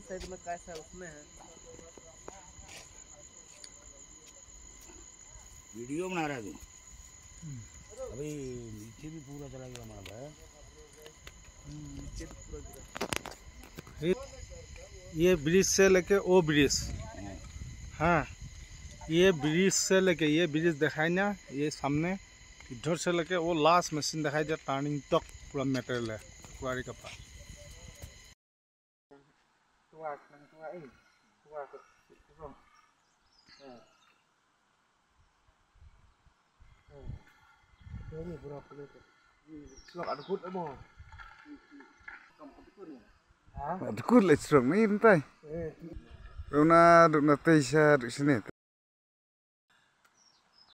Side में कैसा उसमें है वीडियो बना रहा है तू अभी नीचे भी पूरा चला गया हमारा भाई नीचे भी पूरा गिरा ये ब्रिज से लेके वो ब्रिज हाँ ये ब्रिज से लेके ये ब्रिज दिखाई ना ये सामने इधर से लेके वो लास्ट मशीन दिखाई दे टर्निंग तक पूरा मेटेरियल है कुआरी का पास Adukut le strong ni entai. Rona duk na teisa duk sini.